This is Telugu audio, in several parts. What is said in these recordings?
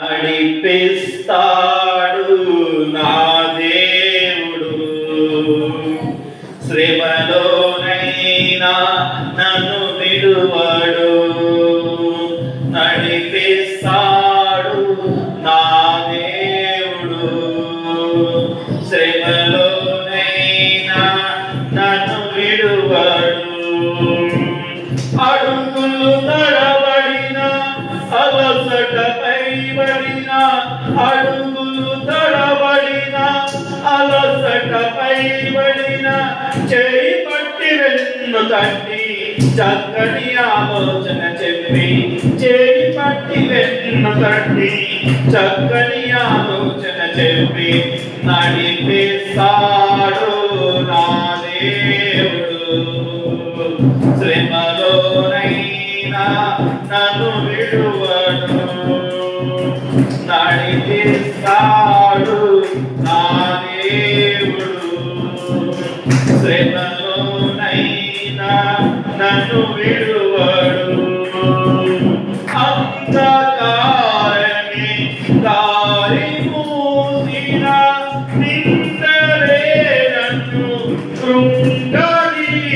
నడిపిస్తాడు నా దేవుడు, శ్రమలోనైనా నన్ను విడువడు. నడిపిస్తాడు నా దేవుడు, శ్రమలోనైనా నన్ను విడువడు. అడుగులు తడబడిన అలసటపై పడిన, అడుగులు తడబడిన అలసటపై పడిన, చేయి పట్టి వెన్ను తట్టి చక్కని ఆలోచన చెప్పి, చేయి పట్టి వెన్ను తట్టి చక్కని ఆలోచన చెప్పి నడిపిస్తాడు నా దేవుడు. శ్రమలోనైనా నన్ను విడువడు. నడిపిస్తాడు నా దేవుడు, శ్రమలోనైనా నన్ను విడువడు. అంధకారమే దారి మూసిన, నిందలే నన్ను కృంగదీసిన.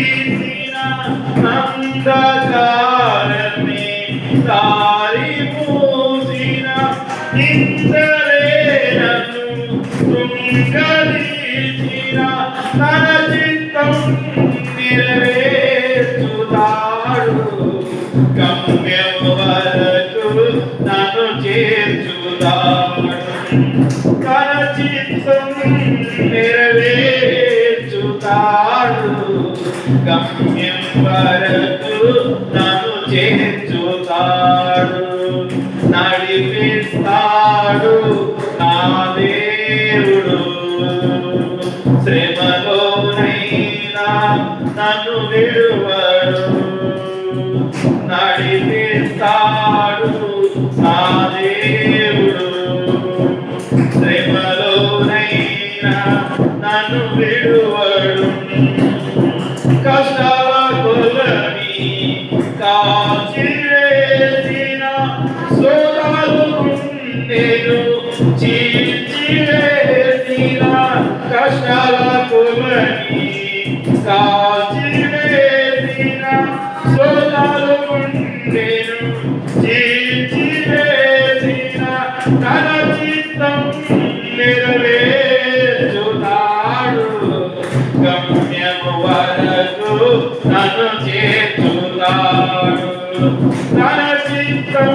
అంధకారమే దారి మూసిన, నిందలే నన్ను కృంగదీసిన. తన చిత్తం నెరవేర్చుతాడు, గమ్యం వరకు నన్ను చేర్చుతాడు. తన చిత్తం నెరవేర్చుతాడు, గమ్యం వరకు నన్ను చేర్చుతాడు. నడిపిస్తాడు నా దేవుడు, శ్రమలోనైనా నన్ను విడువడు. నడిపిస్తాడు నా దేవుడు, శ్రమలోనైనా నన్ను విడువడు. కష్టాల కొలని కాల్చివేసిన, సోదాలు గుండెను చీల్చివేసిన. కష్టాల కొలని కాల్చివేసిన, సోదాలు గుండెను చీల్చివేసిన. తన చిత్తం నెరవేర్చుతాడు, గమ్యము వరకు నన్ను చేర్చుతాడు. తన చిత్తం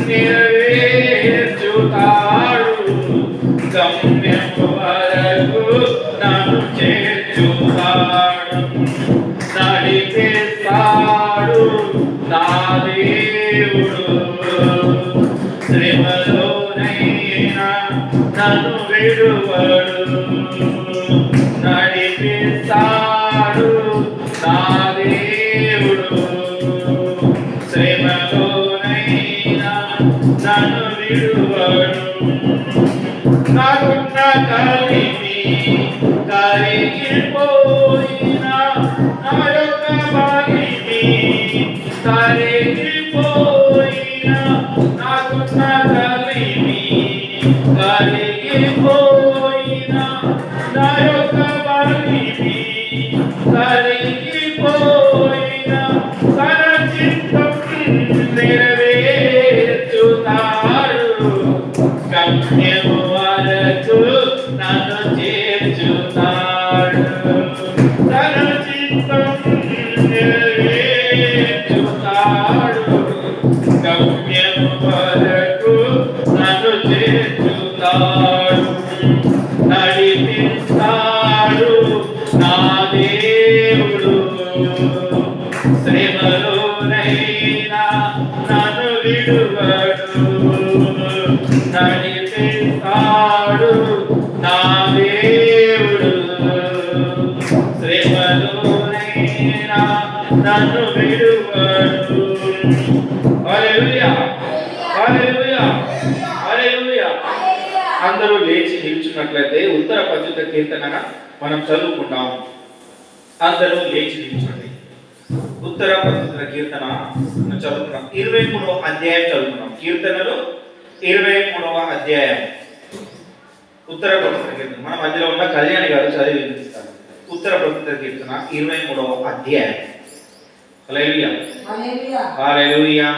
నెరవేర్చుతాడు, గమ్యము వరకు నన్ను చేర్చుతాడు. నడిపిస్తాడు నా దేవుడు, శ్రమలోనైనా నన్ను విడువడు. నడిపిస్తాడు నా దేవుడు, శ్రమలోనైనా నన్ను విడువడు. నాకున్న కలిమి కరిగిపోయిన, నా యొక్క మహిమి కరిగిపోయిన. నాకున్న కలిమి కరిగిపోయిన, నా యొక్క మహిమి కరిగిపోయిన. తన చిత్తం నెరవేర్చుతాడు, గమ్యము వరకు నన్ను చేర్చుతాడు. తన చిత్తం నెరవేర్చుతాడు, గమ్యము వరకు నన్ను చేర్చుతాడు. నడిపిస్తాడు నా దేవుడు, శ్రమలోనైనా నన్ను విడువడు. నడిపిస్తాడు నా దేవుడు, శ్రమలోనైనా నన్ను విడువడు. హల్లెలూయా, హల్లెలూయా, హల్లెలూయా. అందరూ లేచి నిల్చున్నట్లయితే ఉత్తర పద్యత కీర్తనగా మనం చదువుకుంటాం. అందరూ లేచి నిల్చోండి. ఉత్తర పద్యత కీర్తన చదువుకున్నాం. 23వ అధ్యాయం చదువుకున్నాం. కీర్తనలు 23వ అధ్యాయం ఉత్తర ప్రస్తుత కీర్తన. మన మధ్యలో ఉన్న కళ్యాణి గారు చదివి వినిపిస్తారు. ఉత్తర ప్రస్తుత కీర్తన 23వ అధ్యాయం. హల్లెలూయా హల్లెలూయా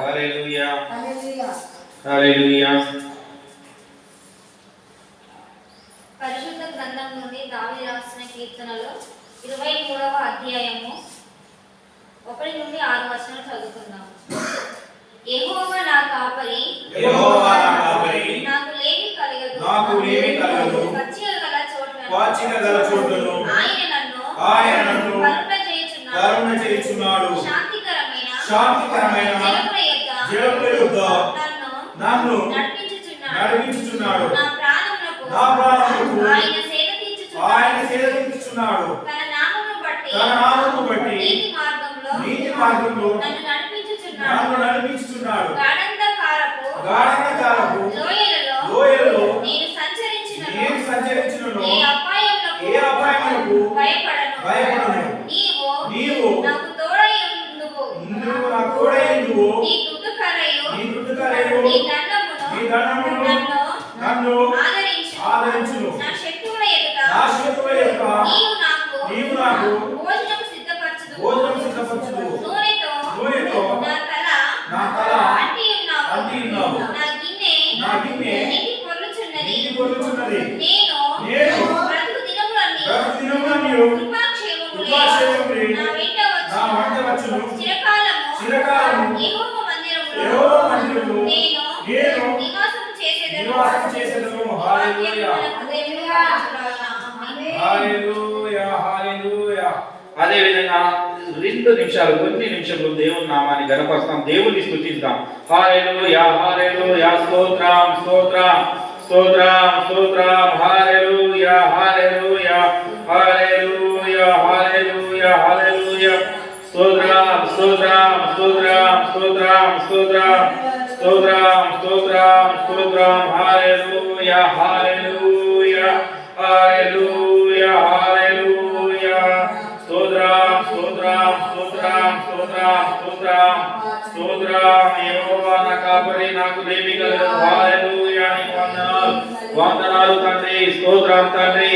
హల్లెలూయా హల్లెలూయా. పరిశుద్ధ గ్రంథం నుండి దావీదు రాసిన కీర్తనలు 23వ అధ్యాయము 1 నుండి 6 వచనాలు చదువుకుందాం. యెహోవా నా కాపరి, నాకు లేమి కలగదు. పచ్చిక గల చోట్లలో ఆయన నన్ను కరుణ చేయుచున్నాడు. శాంతికరమైన జలముల యొద్ద నన్ను నడిపించుచున్నాడు. నా ప్రాణమునకు ఆయన సేద తీర్చుచున్నాడు. తన నామమును బట్టి నీతి మార్గంలో నన్ను నడిపించుచున్నాడు. గాఢంధకారపు లోయలలో నేను సంచరించినను ఏ అపాయమునకు భయపడను. నీవు నాకు తోడై ఉండువు. నీ దుడ్డు కర్రయు నీ దండమును నన్ను ఆదరించును. నా శత్రువుల ఎదుట నీవు నాకు భోజనము సిద్ధపరచుదువు. నూనెతో నా తల అంటి ఉన్నావు. నా గిన్నె నిండి పొర్లుచున్నది. నేను బ్రతుకు దినములన్నీ కృపాక్షేమములే నా వెంట వచ్చును. చిరకాలము యెహోవా మందిరములో నేను నివాసము చేసేదను. హల్లెలూయా హల్లెలూయా హల్లెలూయా. అదే విధంగా 2 నిమిషాలు, కొన్ని నిమిషాలు దేవుని నామాన్ని గణపరుస్తాం, దేవుని స్తుతిస్తాం. హల్లెలూయా హల్లెలూయా. స్తోత్రం స్తోత్రం స్తోత్రం స్తోత్రం. హల్లెలూయా హల్లెలూయా హల్లెలూయా హల్లెలూయా హల్లెలూయా. స్తోత్రం స్తోత్రం స్తోత్రం స్తోత్రం స్తోత్రం స్తోత్రం స్తోత్రం స్తోత్రం. హల్లెలూయా హల్లెలూయా హల్లెలూయా హల్లెలూయా. స్తోత్రం స్తోత్రం స్తోత్రం స్తోత్రం స్తోత్రం స్తోత్రం. యెహోవా నా కాపరి, నాకు లేమి కలగదు. హల్లెలూయా. నీకు వందనాలు వందనాలు తండ్రి. స్తోత్రం తండ్రి.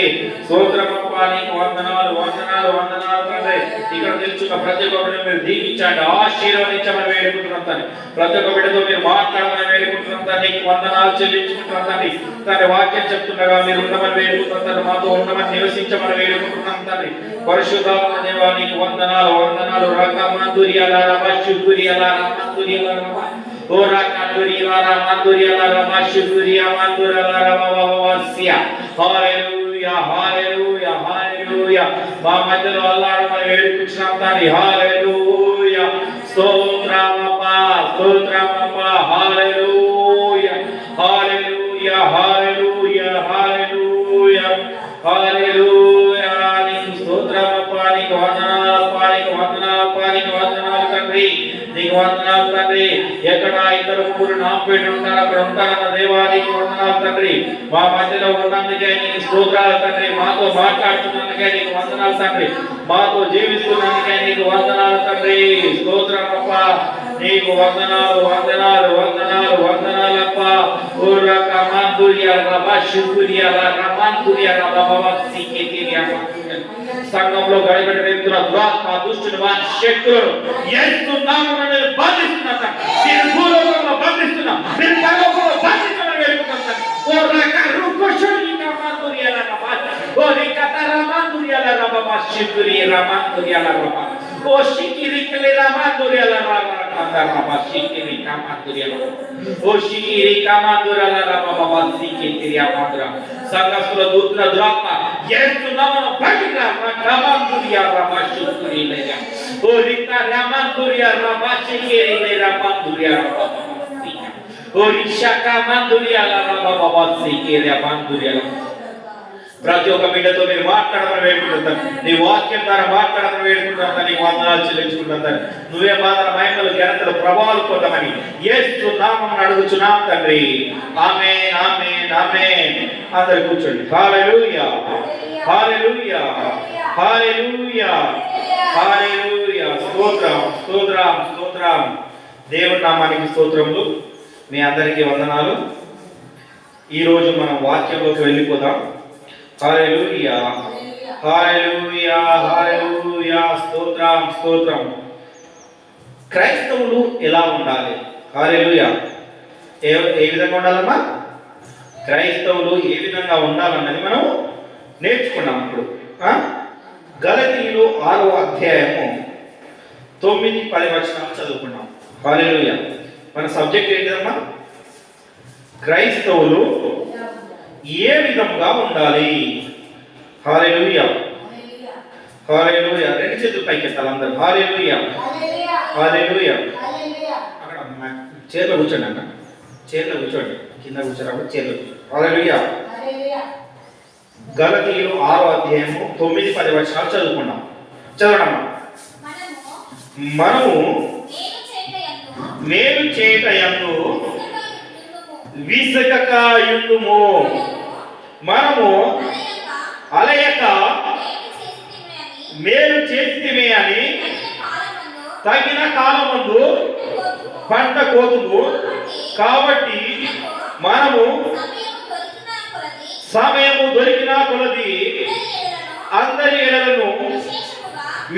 స్తోత్రం అప్పా, నీకు వందనాలు వందనాలు వందనాలు తండ్రి. ఇక్కడ తెలుసుకున్న ప్రతి ఒక్క బిడ్డను మీరు దీవించండి, ఆశీర్వదించమని వేడుకుంటున్నాం తండ్రి. ప్రతి ఒక్క బిడ్డతో మీరు మాట్లాడమని వేడుకుంటున్నాం తండ్రి. నీకు వందనాలు చెల్లించుకుంటున్నాం తండ్రి. తండ్రి వాక్యం చెప్తుండగా మీరు ఉండమని వేడుకుంటున్నాం తండ్రి. మాతో ఉండమని నివసించమని వేడుకుంటున్నాం తండ్రి. పరిశుద్ధాత్మ దేవా, నీకు వందనాలు వందనాలు. రకమందుర్యాల రమశుద్ధుర్యాల రమందుర్యాల రమ ఓ రకదుర్యాల రమందుర్యాల రమశుద్ధుర్యా మందుర్యాల రమవవస్య. హల్లెలూయా హల్లెలూయా హల్లెలూయా. మా మధ్యలో అల్లాడమని వేడుకుంటున్నాం తండ్రి. హల్లెలూయా. స్తోత్రమప్పా స్తోత్రమప్పా. హల్లెలూయా హల్లెలూయా హల్లెలూయా హల్లెలూయా హల్లెలూయా. నీకు స్తోత్రమప్పా, నీకు వందనాలప్పా, నీకు వందనాలప్పా, నీకు వందనాలు తండ్రి. నీకు వందనాలు తండ్రి. ఎక్కడ ఇద్దరు ముగ్గురు నా పేట ఉంటారు అక్కడ ఉంటారన్న దేవా, నీకు వందనాలు తండ్రి. మా మధ్యలో ఉన్నందుకే నీకు స్తోత్రాలు తండ్రి. మాతో మాట్లాడుతున్నందుకే నీకు వందనాలు తండ్రి. మాతో జీవిస్తున్నందుకే నీకు వందనాలు తండ్రి. స్తోత్రమప్పా, నీకు వందనాలు వందనాలు వందనాలు వందనాలప్ప. ఓరక మందుర్యాల రమశుద్ధుర్యాల రమందుర్యాల రమవస్సికేతిర్యాల. సంఘంలో గడిబడి రేపుతున్న దురాత్మ దుష్టుని వారి శక్తులను యేసు నామమున నేను బంధిస్తున్నాను. నేను భూలోకంలో బంధిస్తున్నా, నేను పరలోకంలో బంధిస్తున్నాను వేడుకుంటున్నాను. ఓరక రుకుషునిక మందుర్యాల రమ ఓరిక తరమందుర్యాల రమవస్సికురి రమందుర్యాల రమ ఓ శికిరికలే రమందుర్యాల రమ రమ శికిరి కమందుర్యాల ఓ శికిరి కమందుర్యాల రమ వస్సికేతిర్యా మందుర. సంఘస్థుల దూతుల దురాత్మ యేసు నామమున బయటికి రా. కమందుర్యా రమశుద్ధురి లేయ ఓ రిత రమందుర్యా రమశికిరి రమందుర్యా రమ ఓ రిషక మందుర్యాల రమ వస్సికేతిర్యా మందుర్యాల. ప్రతి ఒక్క బిడ్డతో మీరు మాట్లాడమని వేడుకుంటారు. నీ వాక్యం ద్వారా మాట్లాడమని వేడుకుంటారు. నీకు వందనాలు చెల్లించుకుంటారు. నువ్వే మాత్రం మహిమలు ఘనతలు ప్రభావాలు పొందమని యేసు నామమున అడుగుచున్నాం తండ్రి. ఆమేన్ ఆమేన్ ఆమేన్. అందరూ కూర్చోండి. హల్లెలూయా హల్లెలూయా హల్లెలూయా హల్లెలూయా. స్తోత్రం స్తోత్రం స్తోత్రం. దేవుని నామానికి స్తోత్రములు. మీ అందరికీ వందనాలు. ఈరోజు మనం వాక్యంలోకి వెళ్ళిపోదాం. హల్లెలూయా, హల్లెలూయా, హల్లెలూయా, స్తోత్రం, స్తోత్రం. క్రైస్తవులు ఎలా ఉండాలి? హల్లెలూయా. ఏ విధంగా ఉండాలమ్మా? క్రైస్తవులు ఏ విధంగా ఉండాలన్నది మనం నేర్చుకున్నాం. ఇప్పుడు గలతీయులు 6వ అధ్యాయము 9-10 వచనాలు చదువుకున్నాం. హల్లెలూయా. మన సబ్జెక్ట్ ఏంటమ్మా? క్రైస్తవులు ఏ విధంగా ఉండాలి. హల్లెలూయా, హల్లెలూయా. రెండు చేతులు పైకెత్తాలి అందరూ. హల్లెలూయా, హల్లెలూయా. అక్కడ చైర్లో కూర్చోండి అన్న, చైర్లో కూర్చోండి, కింద కూర్చోరాబట్టి చైర్లో కూర్చోండి. హల్లెలూయా. గలతీయులు 6వ అధ్యాయము 9-10 వచనాలు చదువుకున్నాం. చదవడమ్మా. మనము మేలు చేయటయందు విసకక యుందుము, మనము అలయక మేలు చేసితిమే అని తగిన కాలమందు పంట కోతుము. కాబట్టి మనము సమయము దొరికిన కొలది అందరి ఎడలను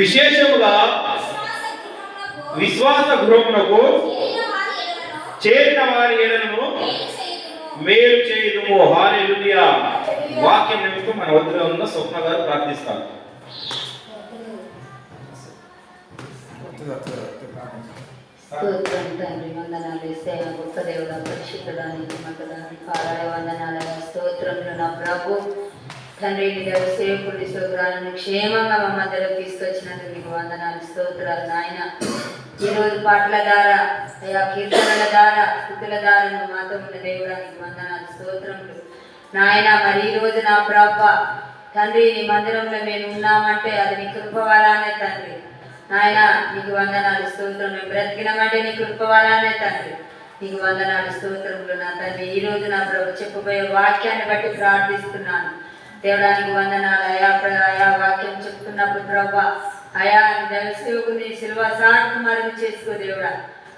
విశేషముగా విశ్వాస గృహమునకు చేరిన వారి ఎడలను మేలు చేయుదుము. హల్లెలూయా. వాక్యం నిమిత్తం మన వద్దలో ఉన్న స్వప్న గారు ప్రార్థిస్తారు. స్తోత్రం తండ్రి, వందనాలు యేసయ్యా, గొప్ప దేవుడా, పరిశుద్ధుడానికి మగడానికి పారాయ వందనాలయ స్తోత్రములు నా ప్రభు తండ్రి. దేవ సేవకుడి స్తోత్రాలను క్షేమంగా మా మధ్యలో తీసుకొచ్చినందుకు నీకు వందనాలు, స్తోత్రాలు నాయన. ఈరోజు పాటల ద్వారా, అయా కీర్తనల ద్వారా, స్థుతుల ద్వారా మాతో ఉన్న దేవుడానికి వందనాలు, స్తోత్రములు నాయన. మరి ఈరోజు నా ప్రభ తండ్రి, నీ మందిరంలో మేము ఉన్నామంటే అది నీ కృప వలనే తండ్రి. నాయన నీకు వందనాలు, స్తోత్రం. మేము బ్రతికినామంటే నీ కృప వలనే తండ్రి. నీకు వందనాలు, స్తోత్రములు నా తండ్రి. ఈరోజు నా ప్రభు చెప్పబోయే వాక్యాన్ని బట్టి ప్రార్థిస్తున్నాను దేవుడానికి వందనాలు. అయా వాక్యం చెప్తున్నప్పుడు ప్రభా అయా దైవసేవకుని సిల్వ సాటుకు మరుగు చేసుకో దేవుడా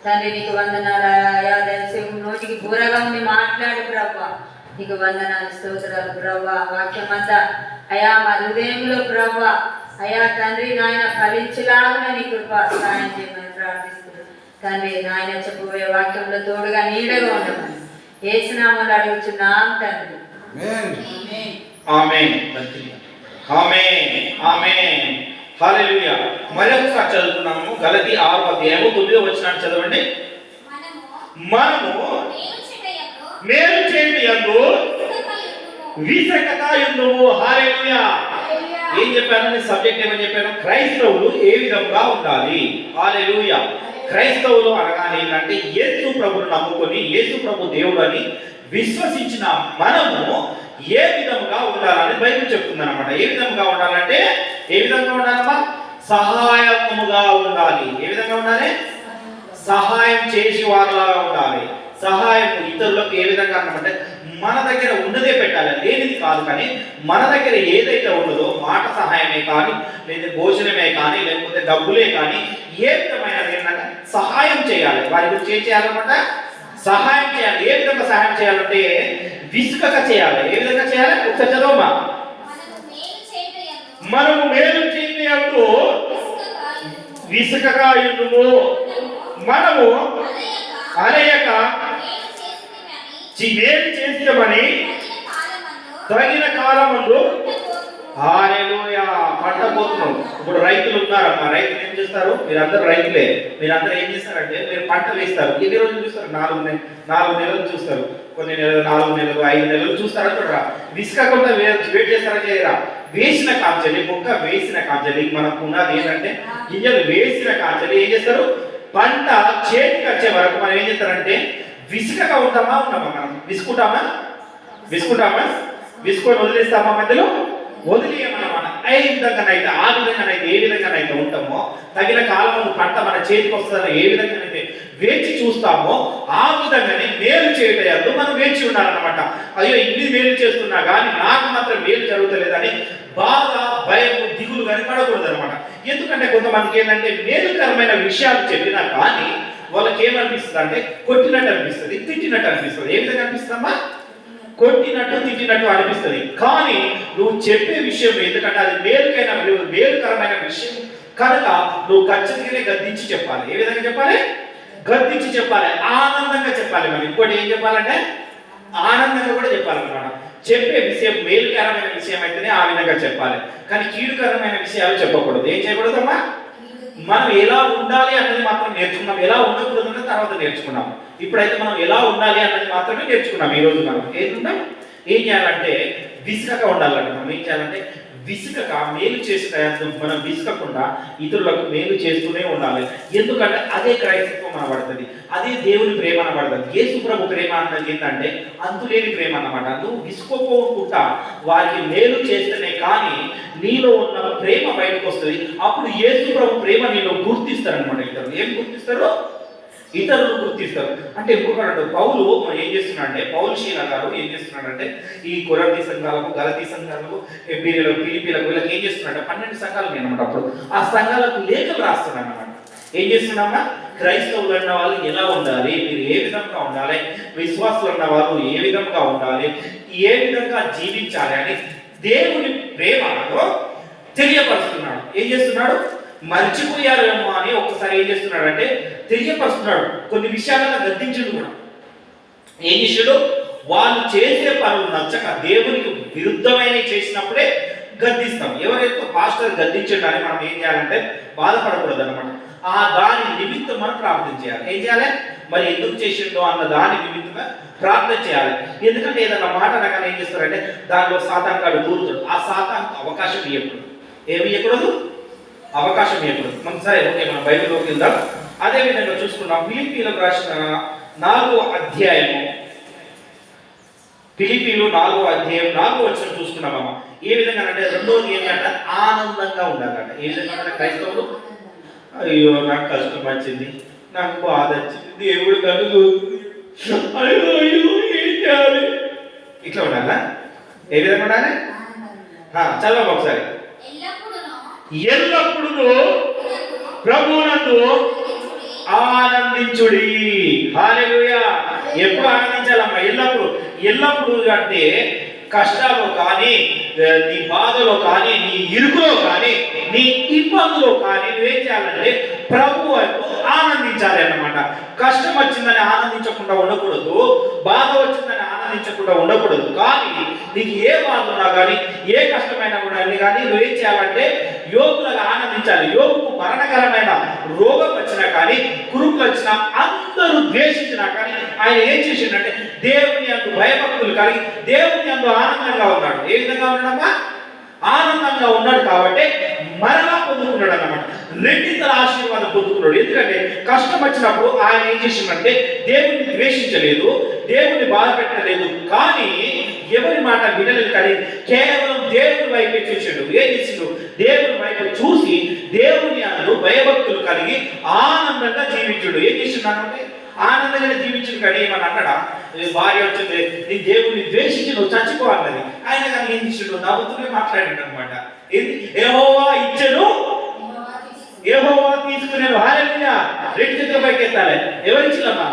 తండ్రి. నీకు వందనాలు. అయా దైవసేవకు నోటికి బూరగా ఉండి మాట్లాడు ప్రభా. నీకు వందనాలు, స్తోత్రాలు ప్రభా. వాక్యం అంతా అయా మా హృదయంలో ప్రభా అయా తండ్రి నాయన ఫలించలాగా నీ కృప సహాయం చేయమని ప్రార్థిస్తున్నాను తండ్రి. నాయన చెప్పబోయే వాక్యంలో తోడుగా నీడగా ఉండమని యేసు నామములో అడుగుచున్నాం తండ్రి. ఆమేన్, ఆమేన్, ఆమేన్. హల్లెలూయా. మరొకసారి చదువుతున్నాము. గలతీ 6వ అధ్యాయము 9వ వచనాన్ని చదవండి. మనము మేలు చేయటయందు విసకక యుందుము. హల్లెలూయా. ఏం చెప్పాను? సబ్జెక్ట్ ఏమని చెప్పాను? క్రైస్తవులు ఏ విధంగా ఉండాలి. హల్లెలూయా. క్రైస్తవులు అనగానే ఏంటంటే యేసు ప్రభువును నమ్ముకొని యేసు ప్రభు దేవుడు అని విశ్వసించిన మనము ఏ విధంగా ఉండాలని బైబిల్ చెప్తుంది అనమాట. ఏ విధంగా ఉండాలంటే ఏ విధంగా ఉండాలమ్మా? సహాయముగా ఉండాలి. ఏ విధంగా ఉండాలి? సహాయం చేసి వారిలాగా ఉండాలి. సహాయం ఇతరులకు ఏ విధంగా అన్నమాట? మన దగ్గర ఉన్నదే పెట్టాలి, లేనిది కాదు. కానీ మన దగ్గర ఏదైతే ఉన్నదో మాట సహాయమే కానీ, లేదా భోజనమే కానీ, లేకపోతే డబ్బులే కానీ, ఏ విధమైన ఏంటంటే సహాయం చేయాలి. వారి గురించి ఏం చేయాలన్నమాట? సహాయం చేయాలి. ఏ విధంగా సహాయం చేయాలంటే విసుకక చేయాలి. ఏ విధంగా చేయాలి? ఒకసారి చదవమా. మనము మేలు చేయటయందు విసుకక యుందుము, మనము అలయక మేలు చేస్తామని తగిన కాలమందు. హల్లెలూయా. పంట పోతున్నాం. ఇప్పుడు రైతులు ఉన్నారమ్మా. రైతులు ఏం చేస్తారు? మీరందరూ రైతులే. మీరందరూ ఏం చేస్తారంటే మీరు పంట వేస్తారు. ఎన్ని రోజులు చూస్తారు? 4 నెలలు చూస్తారు. కొన్ని నెలలు, 4 నెలలు, 5 నెలలు చూస్తారా? చూడరా. విసుకకుండా వెయిట్ చేస్తారా? చేయరా? వేసిన కాంచెలి, మొక్క వేసిన కాంచెలి, మనకు ఉన్నది ఏంటంటే గింజలు వేసిన కాంచెలి ఏం చేస్తారు? పంట చేతికి వచ్చే వరకు మనం ఏం చేస్తారంటే విసుకగా ఉంటామా? మనం విసుకుంటామా? విసుకొని వదిలేస్తామా? మధ్యలో వదిలేయమన్నమాట. ఏ విధంగానైతే ఆ విధంగానైతే ఏ విధంగానైతే ఉంటామో తగిన కాలంలో పంట మన చేతికి వస్తుందని ఏ విధంగానైతే వేచి చూస్తామో ఆ విధంగానే మేలు చేయటంలో మనం వేచి ఉండాలన్నమాట. అయ్యో ఇన్ని మేలు చేస్తున్నా కానీ నాకు మాత్రం మేలు జరుగుతలేదని బాధ, భయం, దిగులు కానీ పడకూడదు అనమాట. ఎందుకంటే కొంతమందికి ఏంటంటే మేలుకరమైన విషయాలు చెప్పినా కానీ వాళ్ళకి ఏమనిపిస్తుంది అంటే కొట్టినట్టు అనిపిస్తుంది, తిట్టినట్టు అనిపిస్తుంది. ఏ విధంగా అనిపిస్తుందమ్మా? కొట్టినట్టు తిట్టినట్టు అనిపిస్తుంది. కానీ నువ్వు చెప్పే విషయం ఎందుకంటే అది మేలుకరమైన విషయం కనుక నువ్వు ఖచ్చితంగానే గద్దించి చెప్పాలి. ఏ విధంగా చెప్పాలి? గద్దించి చెప్పాలి, ఆనందంగా చెప్పాలి. మరి ఇంకోటి ఏం చెప్పాలంటే ఆనందంగా కూడా చెప్పాలన్నమాట. చెప్పే విషయం మేలుకరమైన విషయం అయితేనే ఆ విధంగా చెప్పాలి, కానీ కీడుకరమైన విషయాలు చెప్పకూడదు. ఏం చేయకూడదమ్మా? మనం ఎలా ఉండాలి అన్నది మాత్రం నేర్చుకున్నాం, ఎలా ఉండకూడదు అన్నది తర్వాత నేర్చుకున్నాం. ఇప్పుడైతే మనం ఎలా ఉండాలి అన్నది మాత్రమే నేర్చుకున్నాం. ఈ రోజు మనం ఏం చేయాలంటే విసుకగా ఉండాలంటే మనం ఏం చేయాలంటే విసుకక మేలు చేసే మనం విసుకకుండా ఇతరులకు మేలు చేస్తూనే ఉండాలి. ఎందుకంటే అదే క్రైస్తవం అనబడుతుంది, అదే దేవుని ప్రేమ అనబడుతుంది. యేసు ప్రభు ప్రేమ అన్నది ఏంటంటే అంతులేని ప్రేమ అన్నమాట. నువ్వు విసుకోకుండా వారికి మేలు చేస్తేనే కానీ నీలో ఉన్న ప్రేమ బయటకు వస్తుంది. అప్పుడు యేసు ప్రభు ప్రేమ నీలో గుర్తిస్తారనమాట. ఇతరులు ఏం గుర్తిస్తారు? ఇతరులు గుర్తిస్తారు. అంటే ఇంకొకటి పౌలు ఏం చేస్తున్నాడంటే, పౌలు శీల గారు ఏం చేస్తున్నాడంటే ఈ కొరంథీ సంఘాలకు, గలతీ సంఘాలకు, ఎబ్రీలకు, ఫిలిప్పీలకు వీళ్ళకి ఏం చేస్తున్నాడంటే 12 సంఘాలు అనమాట. అప్పుడు ఆ సంఘాలకు లేఖలు రాస్తున్నాడు అనమాట. ఏం చేస్తున్నామా? క్రైస్తవులు అన్న వాళ్ళు ఎలా ఉండాలి, మీరు ఏ విధంగా ఉండాలి, విశ్వాసులు అన్న వాళ్ళు ఏ విధంగా ఉండాలి, ఏ విధంగా జీవించాలి అని దేవుని ప్రేమలో తెలియపరుస్తున్నాడు. ఏం చేస్తున్నాడు? మర్చిపోయారేమో అని ఒక్కసారి ఏం చేస్తున్నాడు అంటే తెలియపరుస్తున్నాడు. కొన్ని విషయాలను గద్దించుడు కూడా. ఏం చేశాడు? వాళ్ళు చేసే పనులు నచ్చక దేవునికి విరుద్ధమైన చేసినప్పుడే గద్దిస్తాం. ఎవరైతే పాస్టర్ గద్దించడాన్ని మనం ఏం చేయాలంటే బాధపడకూడదు అనమాట. ఆ దాని నిమిత్తం మనం ప్రార్థన చేయాలి. ఏం చేయాలి? మరి ఎందుకు చేసిండో అన్న దాని నిమిత్తంగా ప్రార్థన చేయాలి. ఎందుకంటే ఏదైనా మాట అనగానే ఏం చేస్తారంటే దానిలో సాతాను గాడు దూరుతాడు. ఆ సాతానికి అవకాశం ఇవ్వకూడదు. ఏమి ఇవ్వకూడదు? అవకాశం ఇవ్వకూడదు. మనం సరే ఓకే, మనం బైబిల్లోకి వెళ్దాం. అదే విధంగా చూసుకున్నాం. ఫిలిప్పీలకు రాసిన 4వ అధ్యాయము, ఫిలిప్పీలు 4వ అధ్యాయం 4వ వచనం చూసుకున్నామమ్మా. ఏ విధంగా అంటే రెండోది ఏంటంటే ఆనందంగా ఉండాలంట. ఏ విధంగా అంటే క్రైస్తవులు అయ్యో నాకు కష్టం వచ్చింది, నాకు బాధ వచ్చింది, దేవుడు కన్ను అయ్యో అయ్యో ఏం చేయాలి, ఇట్లా ఉండాలా? ఏ విధంగా ఉండాలి? చదవ ఒకసారి. ఎల్లప్పుడూ ప్రభువునందు ఆనందించుడి. హల్లెలూయా. ఎప్పుడు ఆనందించాలమ్మా? ఎల్లప్పుడు అంటే కష్టాలు కానీ, నీ బాధలో కానీ, నీ ఇరుకులో కానీ, నీ ఇబ్బందులో కానీ నువ్వేం చేయాలంటే ప్రభువు ఆనందించాలి అన్నమాట. కష్టం వచ్చిందని ఆనందించకుండా ఉండకూడదు, బాధ వచ్చిందని ఆనందించకుండా ఉండకూడదు. కానీ నీకు ఏ బాధ ఉన్నా కానీ, ఏ కష్టమైనా కానీ నువ్వేం చేయాలంటే యోగులుగా ఆనందించాలి. యోగుకు మరణకరమైన రోగం వచ్చినా కానీ, కురుపులు వచ్చినా, అందరూ ద్వేషించినా కానీ ఆయన ఏం చేసిండంటే దేవుని యందు భయభక్తులు కలిగి దేవుని యందు ఆనందంగా ఉన్నాడు. ఏ విధంగా ఉన్నాడమ్మా? ఆనందంగా ఉన్నాడు కాబట్టి మరలా పొందుకున్నాడు అన్నమాట. రెండింతల ఆశీర్వాదం పొందుకున్నాడు. ఎందుకంటే కష్టం వచ్చినప్పుడు ఆయన ఏం చేసిందంటే దేవుడిని ద్వేషించలేదు, దేవుడిని బాధ పెట్టలేదు, కానీ ఎవరి మాట వినలేదు, కానీ కేవలం దేవుని వైపే చూసాడు. ఏం చేసిండు? దేవుని వైపు చూసి దేవుని అందులో భయభక్తులు కలిగి ఆనందంగా జీవించుడు. ఏం చేస్తున్నాడంటే ఆనందంగా జీవించుడు. కానీ ఏమని అన్నాడా? భార్య వచ్చింది, నీ దేవుడిని ద్వేషించి నువ్వు చచ్చిపోవాలన్నది. ఆయన కానీ ఏం చేసిండు? నవ్వుతూనే మాట్లాడాడు అనమాట. యెహోవా ఇచ్చెను, యెహోవా తీసుకునేను. హల్లెలూయా. రెండు చేతుల పైకి ఎత్తాలి. ఎవరిచ్చినమ్మా?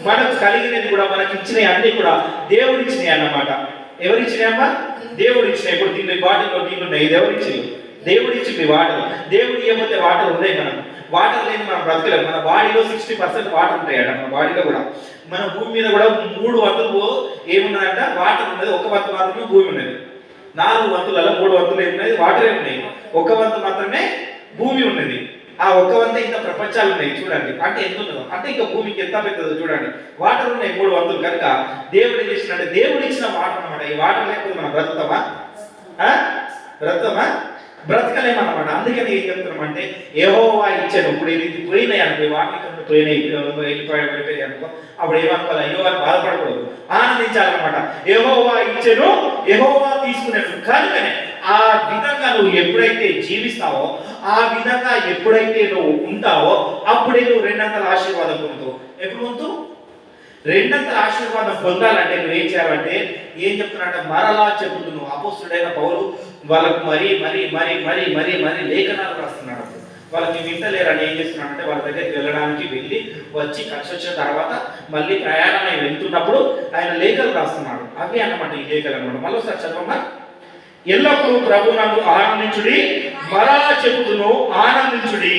మనకు కలిగినది కూడా, మనకి ఇచ్చినవి అన్ని కూడా దేవుడు ఇచ్చినాయి అన్నమాట. ఎవరిచ్చినాయమ్మా? దేవుడు ఇచ్చినాయి. ఇప్పుడు దీన్ని బాటిల్లో నీళ్ళు ఉన్నాయి, ఇది ఎవరిచ్చినాయి? దేవుడు ఇచ్చింది వాటర్. దేవుడు ఇవ్వకపోతే వాటర్ ఉన్నాయి. మనం వాటర్ లేని మనం బ్రతకలేము. మన బాడీలో 60% వాటర్ ఉంటాయట. మన బాడీలో కూడా, మన భూమి మీద కూడా 3 వంతులు ఏమున్నాయంట? వాటర్ ఉన్నది. 1 వంతు మాత్రమే భూమి ఉన్నది. 4 వంతులలో 3 వంతులు ఏమున్నది? వాటరే ఉన్నాయి. 1 వంతు మాత్రమే భూమి ఉన్నది. ఆ 1 వంత ఇంకా ప్రపంచాలు ఉన్నాయి. చూడండి అంటే ఎంత ఉన్నదో, అంటే ఇంకా భూమికి ఎంత పెద్దదో చూడండి. వాటర్ ఉన్నాయి 3 వంతులు. కనుక దేవుడు ఏం చేసినట్టే దేవుడు ఇచ్చిన వాటర్ అన్నమాట. ఈ వాటర్ లేకపోతే మనం బ్రతుకుతామా? బ్రతకలేమన్నమాట. అందుకని ఏం చెప్తున్నామంటే యెహోవా ఇచ్చాను. ఇప్పుడు ఇది పోయినాయి అనుకో, వాటికి పోయినాయి, వెళ్ళిపోయాయి అనుకో, అప్పుడు ఏమనుకోవాలి? అయ్యో అని బాధపడకూడదు, ఆనందించాలన్నమాట. యెహోవా ఇచ్చాను, యెహోవా తీసుకున్నాడు. కనుకనే ఆ విధంగా నువ్వు ఎప్పుడైతే జీవిస్తావో, ఆ విధంగా ఎప్పుడైతే నువ్వు ఉంటావో, అప్పుడే నువ్వు 200 ఆశీర్వాదం పొందుతావు. ఎప్పుడు పొందుతావు? 200 ఆశీర్వాదం పొందాలంటే నువ్వు ఏం చేయాలంటే ఏం చెప్తున్నాడంటే మరలా చెబుతున్నావు. అపోస్తుడైన పౌలు వాళ్ళకు మరీ లేఖనాలు రాస్తున్నాడు. వాళ్ళకి వింటలేరని ఏం చేస్తున్నాడంటే వాళ్ళ దగ్గరికి వెళ్ళడానికి వెళ్ళి వచ్చి కలిసి వచ్చిన తర్వాత మళ్ళీ ప్రయాణం అయి వెళ్తున్నప్పుడు ఆయన లేఖలు రాస్తున్నాడు. అవి అన్నమాట ఈ లేఖలు అన్నమాట. మళ్ళీ ఒకసారి చదవమ్మా. ఎల్లప్పుడూ ప్రభువునందు ఆనందించుడి, మరలా చెప్పుదును ఆనందించుడి.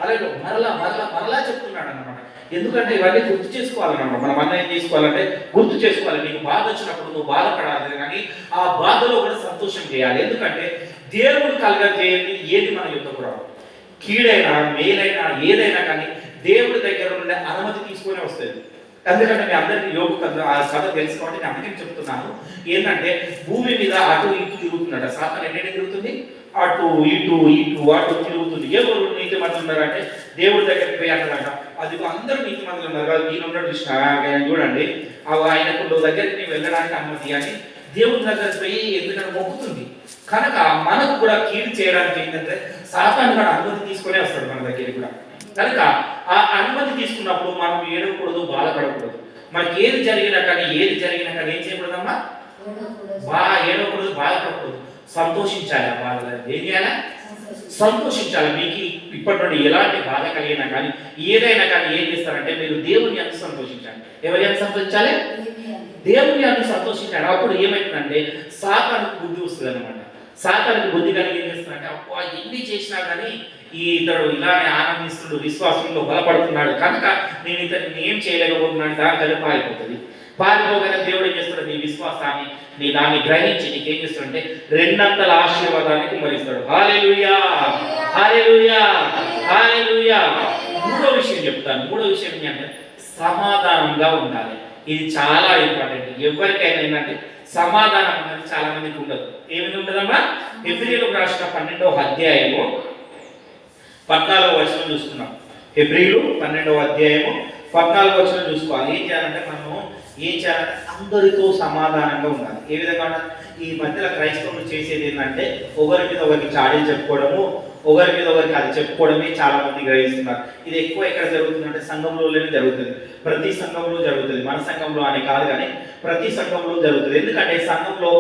అలాగే మరలా మరలా మరలా చెప్తున్నాడు అన్నమాట. ఎందుకంటే ఇవన్నీ గుర్తు చేసుకోవాలన్నమాట. మనం అన్న ఏం చేసుకోవాలంటే గుర్తు చేసుకోవాలి. నీకు బాధ వచ్చినప్పుడు నువ్వు బాధపడాలి, కానీ ఆ బాధలో కూడా సంతోషం చేయాలి. ఎందుకంటే దేవుడు కలగజేయండి ఏది మన యుద్ధకు రావు. కీడైనా మేలైనా ఏదైనా కానీ దేవుడి దగ్గర నుండి అనుమతి తీసుకునే వస్తుంది. ఎందుకంటే మీ అందరికీ యోగు ఆ కథ తెలుసుకోవాలి. నేను అందుకని చెప్తున్నాను. ఏంటంటే భూమి మీద అటు ఇటు తిరుగుతుందట. సాతాను ఎన్నింటి తిరుగుతుంది? అటు ఇటు ఇటు అటు తిరుగుతుంది. ఎవరు నీతి మందులు ఉన్నారంటే దేవుడి దగ్గరికి పోయి అన్నారంట. అది అందరూ నీతి మందులు ఉన్నారు కదా, ఈయన ఉన్నాడు కృష్ణ చూడండి, ఆయనకు దగ్గరికి వెళ్ళడానికి అనుమతి అని దేవుడి దగ్గరికి పోయి ఎందుకంటే మొక్కుతుంది. కనుక మనకు కూడా కీడు చేయడానికి ఏంటంటే సాతాను కూడా అనుమతి తీసుకునే వస్తాడు మన దగ్గరికి కూడా. కనుక ఆ అనుమతి తీసుకున్నప్పుడు మనం ఏడవకూడదు, బాధపడకూడదు. మనకి ఏది జరిగినా కానీ ఏం చేయకూడదమ్మా? ఏడవకూడదు, బాధపడకూడదు, సంతోషించాలి. ఆ బాధ ఏం చేయాలా? సంతోషించాలి. మీకు ఇప్పటి నుండి ఎలాంటి బాధ కలిగినా కానీ ఏదైనా కానీ ఏం చేస్తారంటే మీరు దేవుని అంత సంతోషించాలి. ఎవరి అంత సంతోషించాలి? దేవుని అంత సంతోషించాలి. అప్పుడు ఏమైతుందంటే సాతానుకు బుద్ధి వస్తుంది అనమాట. సాతానుకు బుద్ధి కలిగి ఏం చేస్తున్నాడంటే అబ్బా ఎన్ని చేసినా కానీ ఈ ఇతడు ఇలానే ఆనందిస్తుడు, విశ్వాసంలో బలపడుతున్నాడు, కనుక నేను ఇతన్ని ఏం చేయలేకపోతున్నాను, దాని పారిపోతుంది. పారిపోగానే దేవుడు ఏం చేస్తాడు? నీ విశ్వాసాన్ని, నీ దాన్ని గ్రహించి నీకేం చేస్తాడంటే రెండంతల ఆశీర్వాదాన్ని కుమ్మరిస్తాడు. హల్లెలూయా, హల్లెలూయా, హల్లెలూయా. మూడో విషయం చెప్తాను. మూడో విషయం ఏంటంటే సమాధానంగా ఉండాలి. ఇది చాలా ఇంపార్టెంట్. ఎవరికైనా ఏంటంటే సమాధానం అనేది చాలా మందికి ఉండదు. ఏమి ఉండదమ్మా? హెబ్రీయులకు రాసిన 12వ అధ్యాయము 14వ వచనం చూసుకున్నాం. హెబ్రీయులు 12వ అధ్యాయము 14వ వచనం చూసుకోవాలి. ఏం చేయాలంటే ఏం చేయాలంటే అందరితో సమాధానంగా ఉండాలి. ఏ విధంగా ఉండాలి? ఈ మధ్యలో క్రైస్తవులు చేసేది ఏంటంటే ఒకరి మీద ఒకరికి చాడీలు చెప్పుకోవడము, ఒకరి మీద ఒకరికి అది చెప్పుకోవడమే చాలా మంది గ్రహిస్తున్నారు. ఇది ఎక్కువ ఎక్కడ జరుగుతుందంటే సంఘంలోనే జరుగుతుంది. ప్రతి సంఘంలో జరుగుతుంది. మన సంఘంలో అని కాదు కానీ ప్రతి సంఘంలో జరుగుతుంది. ఎందుకంటే సంఘంలో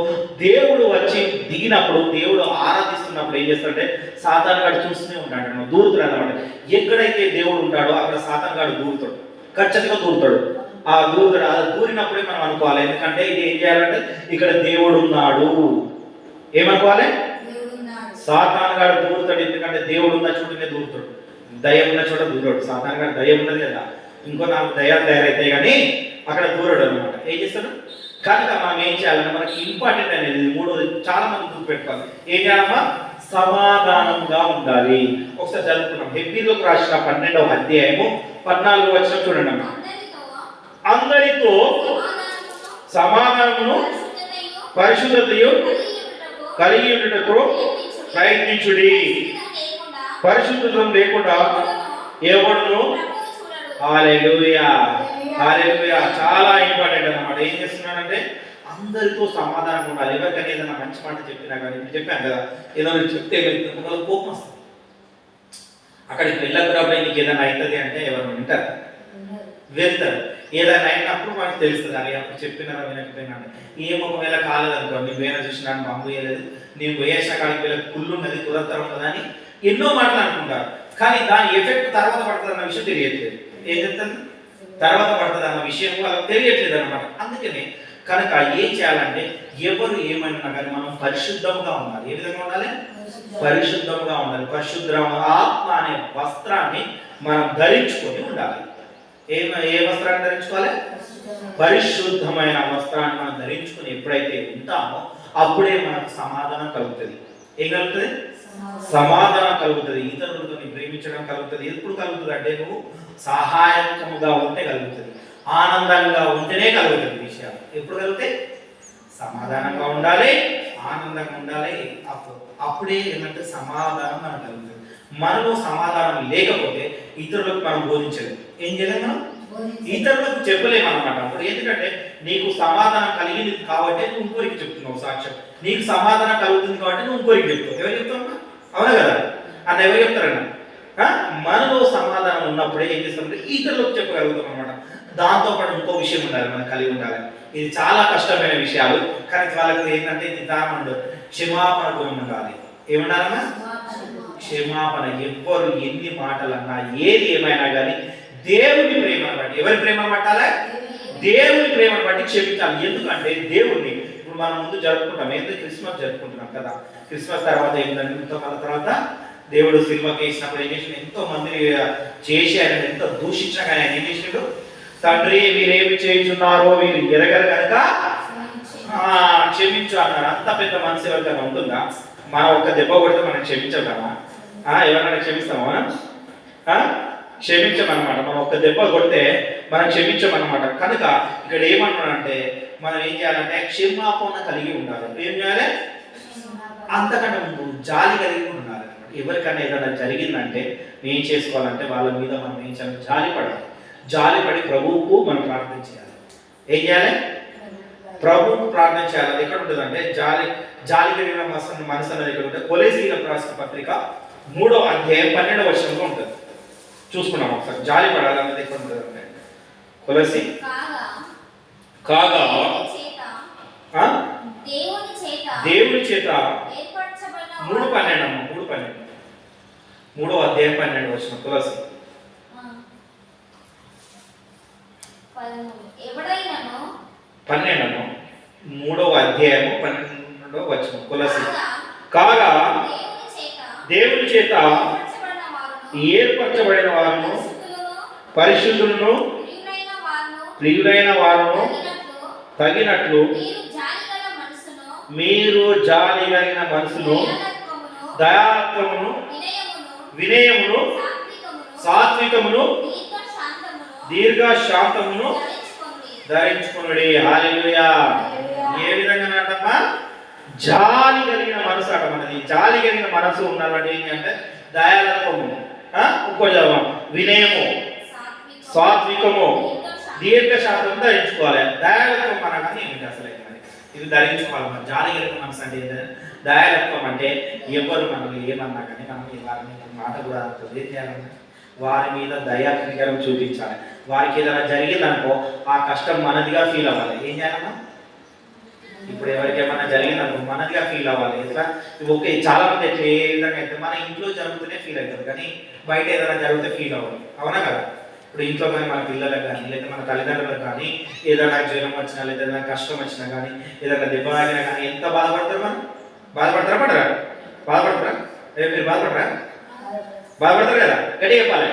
దేవుడు వచ్చి దిగినప్పుడు, దేవుడు ఆరాధిస్తున్నప్పుడు ఏం చేస్తాడంటే సాతాను గాడు చూస్తూనే ఉంటాడు, దూరుతాడు అన్నమాట. ఎక్కడైతే దేవుడు ఉంటాడో అక్కడ సాతాను గాడు దూరుతాడు, ఖచ్చితంగా దూరుతాడు. ఆ దూరినప్పుడే మనం అనుకోవాలి. ఎందుకంటే ఇది ఏం చేయాలంటే ఇక్కడ దేవుడు ఉన్నాడు. ఏమనుకోవాలి? సాతాను గాడు దూరుతాడు. ఎందుకంటే దేవుడు ఉన్న చోటనే దూరుతాడు, దయ ఉన్న చోట దూరాడు. సాతాను గాడు దయ ఉన్నది కదా, ఇంకో 4 దయాలు తయారైతాయి కానీ అక్కడ దూరడు అనమాట. ఏం చేస్తాడు? కనుక మనం ఏం చేయాలంటే మనకి ఇంపార్టెంట్ అనేది మూడోది చాలా మంది గుర్తుపెట్టుకోవాలి. ఏం చేయాలమ్మా? సమాధానంగా ఉండాలి. ఒకసారి చదువుకున్నాం. హెబ్రీయులకు రాసిన 12వ అధ్యాయము 14వ వచనం చూడండి అమ్మా. అందరితో సమాధానమును పరిశుద్ధతయు కలిగి ఉండుటకు ప్రయత్నించుడి. పరిశుద్ధత లేకుండా ఎవడును. హల్లెలూయా, హల్లెలూయా. చాలా ఇంపార్టెంట్ అన్నమాట. ఏం చేస్తున్నాడంటే అందరితో సమాధానంగా ఉండాలి. ఎవరికైనా ఏదైనా మంచి మాట చెప్పినా కానీ, చెప్పాను కదా, ఏదైనా చెప్తే వాళ్ళకి కోపం వస్తుంది. అక్కడికి వెళ్ళకురాబోయే నీకు ఏదైనా అవుతుంది అంటే ఎవరు వింటారు? వెళ్తారు. ఏదైనా అయినప్పుడు మనకు తెలుస్తుంది. అది అప్పుడు చెప్పినారా వినకపోయినా. ఏం ఒకవేళ కాలేదనుకో, నీ వేరే చూసినా బాంబు వేయలేదు, నేను వేసిన కాడికి వీళ్ళకి కుళ్ళు ఉన్నది, కుదరతరం ఉన్నదని ఎన్నో మాటలు అనుకుంటారు. కానీ దాని ఎఫెక్ట్ తర్వాత పడుతుంది అన్న విషయం తెలియట్లేదు. ఏం చెప్తాను? తర్వాత పడుతుంది అన్న విషయం వాళ్ళకి తెలియట్లేదు అనమాట. అందుకనే కనుక ఏం చేయాలంటే ఎవరు ఏమన్నా కానీ మనం పరిశుద్ధంగా ఉండాలి. ఏ విధంగా ఉండాలి? పరిశుద్ధంగా ఉండాలి. పరిశుద్ధ ఆత్మ అనే వస్త్రాన్ని మనం ధరించుకొని ఉండాలి. ఏ వస్త్రాన్ని ధరించుకోవాలి? పరిశుద్ధమైన వస్త్రాన్ని మనం ధరించుకుని ఎప్పుడైతే ఉంటామో అప్పుడే మనకు సమాధానం కలుగుతుంది. ఏం కలుగుతుంది? సమాధానం కలుగుతుంది. ఇతరులతో ప్రేమించడం కలుగుతుంది. ఎప్పుడు కలుగుతుంది అంటే నువ్వు సహాయకముగా ఉంటే కలుగుతుంది, ఆనందంగా ఉంటేనే కలుగుతుంది విషయాలు. ఎప్పుడు కలుగుతాయి? సమాధానంగా ఉండాలి, ఆనందంగా ఉండాలి. అప్పుడే ఏమంటే సమాధానం మనకు కలుగుతుంది. మనలో సమాధానం లేకపోతే ఇతరులకు మనం బోధించలేము. ఏం చేయలేము? మనం ఇతరులకు చెప్పలేము అన్నమాట. అప్పుడు ఎందుకంటే నీకు సమాధానం కలిగింది కాబట్టి నువ్వు ఇంకోరికి చెప్తున్నావు సాక్ష్యం. నీకు సమాధానం కలుగుతుంది కాబట్టి నువ్వు ఇంకోరికి చెప్తావు. ఎవరు చెప్తావు? అవునా కదా అన్న? ఎవరు చెప్తారన్న? మనలో సమాధానం ఉన్నప్పుడే ఏం చేస్తామంటే ఇతరులకు చెప్పగలుగుతాం అనమాట. దాంతోపాటు ఇంకో విషయం ఉండాలి, మనకు కలిగి ఉండాలి. ఇది చాలా కష్టమైన విషయాలు, కానీ వాళ్ళకి ఏంటంటే నిదానం ఉండదు, క్షమాపణ గుణం ఉండాలి. ఏముండాలన్నా? క్షమాపణ. ఎవ్వరు ఎన్ని మాటలన్నా ఏది ఏమైనా కానీ దేవుని ప్రేమను బట్టి, ఎవరి ప్రేమను పట్టాలా? దేవుని ప్రేమను బట్టి క్షమించాలి. ఎందుకంటే దేవుణ్ణి ఇప్పుడు మనం ముందు జరుపుకుంటాం, ఏంటంటే క్రిస్మస్ జరుపుకుంటున్నాం కదా. క్రిస్మస్ తర్వాత ఏంటంటే ఎంతో మన తర్వాత దేవుడు సిల్వకి వేసినప్పుడు ఏం చేసిన, ఎంతో మందిని చేసి ఆయన ఎంతో దూషించినా కానీ ఆయన ఏం చేసినాడు, తండ్రి వీరేమి చేయుచున్నారో వీరు ఎరగరు కనుక క్షమించు అన్నాడు. అంత పెద్ద మనసు ఎవరికైనా ఉంటుందా? మనం ఒక్క దెబ్బ కొడితే మనం క్షమించగలమా? ఎవరైనా క్షమిస్తామా మనం? క్షమించమన్నమాట. మనం ఒక్క దెబ్బ కొడితే మనం క్షమించమన్నమాట. కనుక ఇక్కడ ఏమన్నాడంటే మనం ఏం చేయాలంటే క్షమాపణ కలిగి ఉండాలి. ఏం చేయాలి? అంతకంటే ముందు జాలి కలిగి ఉండాలి. ఎవరికైనా ఏదైనా జరిగిందంటే ఏం చేసుకోవాలంటే వాళ్ళ మీద మనం ఏం చేయాలి? జాలి పడాలి. జాలి పడి ప్రభువుకు మనం ప్రార్థన చేయాలి. ఏం చేయాలి? ప్రభువుకు ప్రార్థన చేయాలి. అది ఎక్కడ ఉంటుంది అంటే జాలి కలిగిన మనసు అనేది ఎక్కడ ఉంటుంది? కొలెసీలకు రాసిన పత్రిక 3వ అధ్యాయం 12వ వచనంలో ఉంటుంది. చూసుకున్నాం ఒకసారి. జాలి పడాలి అనేది ఎక్కడ ఉంటుంది అంటే కొలెసీ కాగా దేవుని చేత 3వ అధ్యాయం 12వ వచనం కొలెసీ 3వ అధ్యాయము 12వ వచనం కొలెసీ కాగా దేవుని చేత ఏర్పరచబడిన వారును పరిశుద్ధులను ప్రియులైన వారును తగినట్లు మీరు జాలి కలిగిన మనసును దయాత్వమును వినయమును సాత్వికమును దీర్ఘ శాంతమును ధరించుకునుడి. హల్లెలూయా. ఏ విధంగా అంటమ్మా? జాలి కలిగిన మనసు అట. మనది జాలి కలిగిన మనసు ఉన్నటువంటి ఏంటంటే దయాలత్వము, వినయము, సాత్వికము, దీర్ఘ శాంతము ధరించుకోవాలి. దయాలత్వం అనగానే ఏమిటి అసలు? ఇది ధరించుకోవాలి. మన జాలి కలిగిన మనసు అంటే దయాలత్వం అంటే ఎవరు మనల్ని ఏమన్నా కానీ మనం వారి మీద మాట కూడా ఏం చేయాలన్నా వారి మీద దయా కనికరం చూపించాలి. వారికి ఏదైనా జరిగిందనుకో ఆ కష్టం మనదిగా ఫీల్ అవ్వాలి. ఏం చేయాలన్నా? ఇప్పుడు ఎవరికి ఏమైనా జరిగిందనుకో మనదిగా ఫీల్ అవ్వాలి. ఎట్లా? ఓకే, చాలా మంది ఎట్లా ఏ విధంగా అయితే మన ఇంట్లో జరుగుతూనే ఫీల్ అవుతారు కానీ బయట ఏదైనా జరిగితే ఫీల్ అవ్వాలి. అవునా కదా? ఇప్పుడు ఇంట్లో కానీ మన పిల్లలకు కానీ లేదా మన తల్లిదండ్రులకు కానీ ఏదైనా జ్వరం వచ్చినా లేదా ఏదైనా కష్టం వచ్చినా కానీ ఏదైనా దెబ్బ తాగినా కానీ ఎంత బాధపడతారు? మనం బాధపడతారా? పడరా? బాధపడతారా? మీరు బాధపడరా? బాధపడతారు కదా? గట్టిగా చెప్పాలి.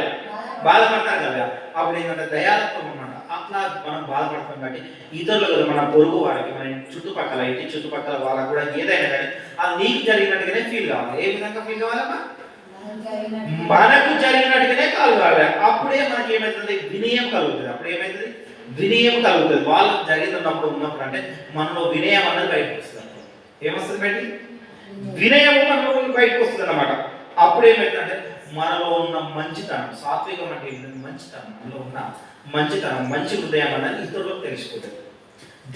బాధపడతారు కదా. అప్పుడు ఏంటంటే దయాలత్వం అన్నమాట. అట్లా మనం బాధపడతాం కాబట్టి ఇతరులు కదా, మన పొరుగు వారికి, మన చుట్టుపక్కల ఇంటి చుట్టుపక్కల వాళ్ళకు కూడా ఏదైనా కానీ అది నీకు జరిగినట్టుగానే ఫీల్ కావాలి. ఏ విధంగా ఫీల్ కావాలమ్మా? మనకు జరిగినట్టుగానే కావాలి. అప్పుడే మనకి ఏమవుతుంది? వినయం కలుగుతుంది. అప్పుడు ఏమవుతుంది? వినయం కలుగుతుంది. వాళ్ళకి జరిగినప్పుడు ఉన్నప్పుడు అంటే మనలో వినయం అన్నది బయటకు వస్తుంది. ఏమొస్తుంది బయటికి? వినయము మనలో బయటకు వస్తుంది అన్నమాట. అప్పుడు ఏమవుతుందంటే మనలో ఉన్న మంచితనం, సాత్వికం అంటే మంచితనం, మనలో ఉన్న మంచితనం, మంచి హృదయం అన్నది ఇతరులకు తెలిసిపోతుంది.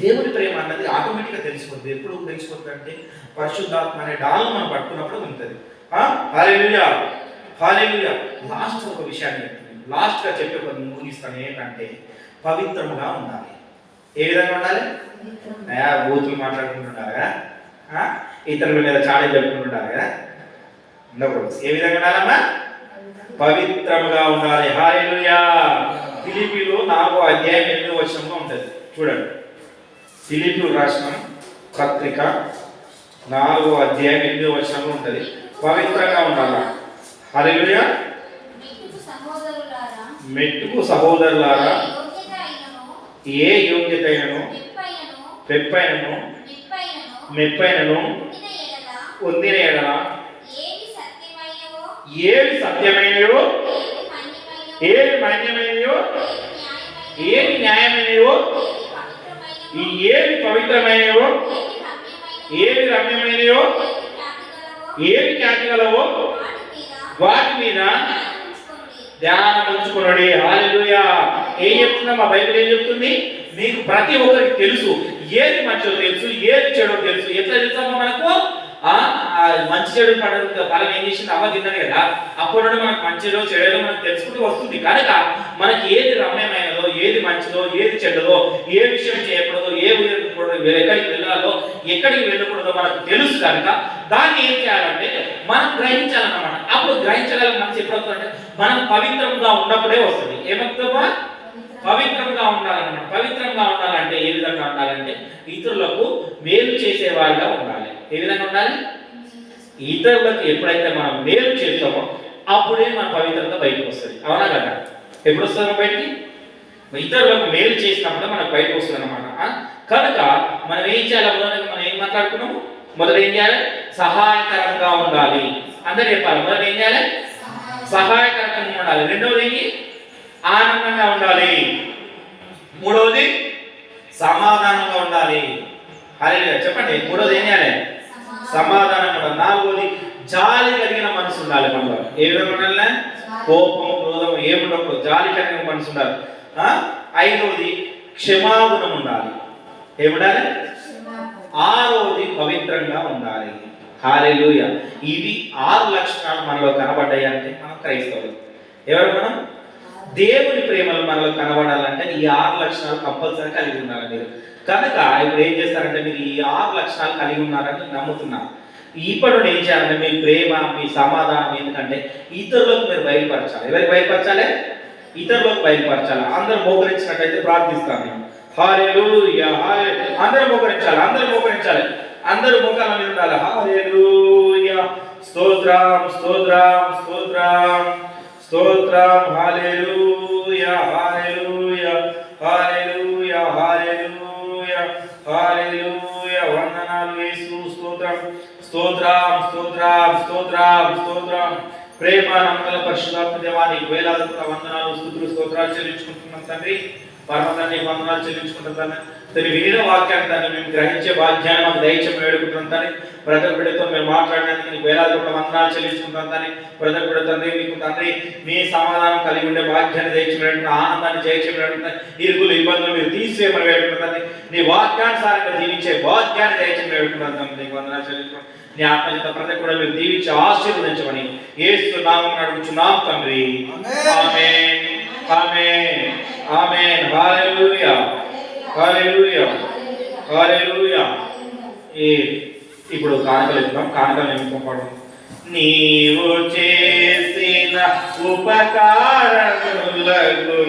దేవుని ప్రేమ అన్నది ఆటోమేటిక్గా తెలిసిపోతుంది. ఎప్పుడు తెలిసిపోతుంది అంటే పరిశుద్ధాత్మ అనే డాలు మనం పట్టుకున్నప్పుడు ఉంటుంది. హల్లెలూయా, హల్లెలూయా. లాస్ట్ ఒక విషయాన్ని చెప్తాను, లాస్ట్గా చెప్పే కొన్ని ముగిస్తాను. ఏంటంటే పవిత్రముగా ఉండాలి. ఏ విధంగా ఉండాలి? బూతులు మాట్లాడుకుంటుంటారు కదా, ఇతరుల మీద చాడీలు చెప్పుకుంటుంటారు కదా, ఉండకూడదు. ఏ విధంగా ఉండాలమ్మా? పవిత్రముగా ఉండాలి. హల్లెలూయా. ఫిలిప్పీలు 4వ అధ్యాయం 8వ వచనంలో ఉంటుంది. చూడండి, ఫిలిప్పీలు రాసిన పత్రిక 4వ అధ్యాయం 8వ వచనంలో ఉంటుంది. పవిత్రంగా ఉండాలి. హల్లెలూయా. మెట్టుకు సహోదరులారా ఏ యోగ్యత అయినను పెప్పైనను మెప్పైనను పొందిన ఎడల ఏవి సత్యమైనవో ఏవి మాన్యమైనవో ఏవి న్యాయమైనవో ఏవి పవిత్రమైనవో ఏవి రమ్యమైనవో ఏవి ఖ్యాతి గలవో వాటి మీద ధ్యానం ఉంచుకున్నాడు. హల్లెలూయా. ఏం చెప్తున్నా? మా బైబిల్ ఏం చెప్తుంది? మీకు ప్రతి ఒక్కరికి తెలుసు ఏది మంచో తెలుసు, ఏది చెడో తెలుసు. ఎట్లా తెలుసమ్మా? మనకు మంచి చెడు ఫలం ఏం చేసింది అవ్వ తిన్నది కదా, అప్పుడు నుండి మనకు మంచిదో చెడో మనకు తెలుసుకుంటూ వస్తుంది. కనుక మనకి ఏది రమ్యమైనదో, ఏది మంచిదో, ఏది చెడ్డదో, ఏ విషయం చేయకూడదో, ఎక్కడికి వెళ్ళాలో, ఎక్కడికి వెళ్ళకూడదో మనకు తెలుసు. కనుక దాన్ని ఏం చేయాలంటే మనం గ్రహించాలన్నమాట. అప్పుడు గ్రహించగల మనసు ఎప్పుడు వస్తుందంటే మనం పవిత్రంగా ఉన్నప్పుడే వస్తుంది. ఏమవుతుందా? పవిత్రంగా ఉండాలన్నమాట. పవిత్రంగా ఉండాలంటే ఏ విధంగా ఉండాలంటే ఇతరులకు మేలు చేసేవాళ్ళగా ఉండాలి. ఏ విధంగా ఉండాలి? ఇతరులకు ఎప్పుడైతే మనం మేలు చేస్తామో అప్పుడే మన పవిత్రత బయటకు వస్తుంది. అవునా కదా? ఎప్పుడు వస్తుంది బయటికి? ఇతరులకు మేలు చేసినప్పుడే మనకు బయటకు వస్తుంది అనమాట. కనుక మనం ఏం చేయాలి? మనం ఏం మాట్లాడుకున్నాము? మొదట ఏం చేయాలి? సహాయకరంగా ఉండాలి. అందరూ చెప్పాలి. మొదట ఏం చేయాలి? సహాయకరంగా ఉండాలి. రెండవది ఏంటి? ఆనందంగా ఉండాలి. మూడవది సమాధానంగా ఉండాలి. హల్లెలూయా చెప్పండి. మూడవది ఏం చేయాలి? సమాధానంగా ఉండాలి. నాలుగవది జాలి కలిగిన మనసు ఉండాలి మనలో. ఏ విధంగా ఉండాలి? కోపం, క్రోధం ఏముండకూడదు. జాలి కలిగిన మనసు ఉండాలి. ఐదవది క్షమాగుణం ఉండాలి. ఏముండాలి? ఆరవది పవిత్రంగా ఉండాలి. హల్లెలూయా. ఇవి 6 లక్షణాలు మనలో కనబడ్డాయి అంటే మనం క్రైస్తవులు. ఎవరు మనం? దేవుని ప్రేమలు మనలో కనబడాలంటే ఈ 6 లక్షణాలు కంపల్సరీ కలిగి ఉండాలి మీరు. కనుక ఇప్పుడు ఏం చేస్తారంటే మీరు ఈ 6 లక్షణాలు కలిగి ఉన్నారని నమ్ముతున్నారు. ఇప్పుడు ఏం చేయాలంటే మీ ప్రేమ, మీ సమాధానం ఎందుకంటే ఇతరులకు మీరు బయలుపరచాలి. ఎవరికి బయలుపరచాలి? ఇతరులకు బయలుపరచాలి. అందరూ మోకరించినట్టయితే ప్రార్థిస్తాను నేను. హల్లెలూయా. అందరూ మోకరించాలి. అందరూ మోకరించాలి. అందరూ మోకాళ్ళ మీద ఉండాలి. హల్లెలూయా. స్తోత్రం, స్తోత్రం, స్తోత్రం, స్తోత్రం. హల్లెలూయా, హల్లెలూయా, హల్లెలూయా, హల్లెలూయా, హల్లెలూయా. వందనాలు యేసు. స్తోత్రం, స్తోత్రం, స్తోత్రం, స్తోత్రం, స్తోత్రం. ప్రేమ నమ్మకల పరిశుద్ధాత్మ దేవానికి వేలాది వందనాలు, స్తుతులు, స్తోత్రాలు చెల్లించుకుంటున్నాం తండ్రి. పరమ తండ్రి వందనాలు చెల్లించుకుంటున్నాం తండ్రి. వినిన వాక్యాన్ని తండ్రి మేము గ్రహించే భాగ్యాన్ని మాకు దయచేసి వేడుకుంటున్నాం తండ్రి. ప్రతి ఒక్కరితో మేము మాట్లాడినందుకు నీకు వేలాది వందనాలు చెల్లించుకుంటాం తండ్రి. ప్రతి ఒక్కరి తండ్రి మీకు తండ్రి మీ సమాధానం కలిగి ఉండే భాగ్యాన్ని దయచేసి వేడుకుంటాం. ఆనందాన్ని జయించి వేడుకుంటాం. ఇరుగులు ఇబ్బందులు మీరు తీసేయమని వేడుకుంటాం. నీ వాక్యానుసారంగా జీవించే భాగ్యాన్ని దయచేసి వేడుకుంటాం తండ్రి. నీకు వందనాలు చెల్లించుకుంటాం. నీ ఆత్మచేత ప్రతి కూడా మీరు దీవించి ఆశీర్వదించమని యేసు నామమున అడుగుచున్నాం తండ్రి. ఆమేన్, ఆమేన్, ఆమేన్. హల్లెలూయా, హల్లెలూయా, హల్లెలూయా. ఇప్పుడు కానుకలు ఇద్దాం. కానుకలు నింపడం. నీవు చేసిన ఉపకారములకు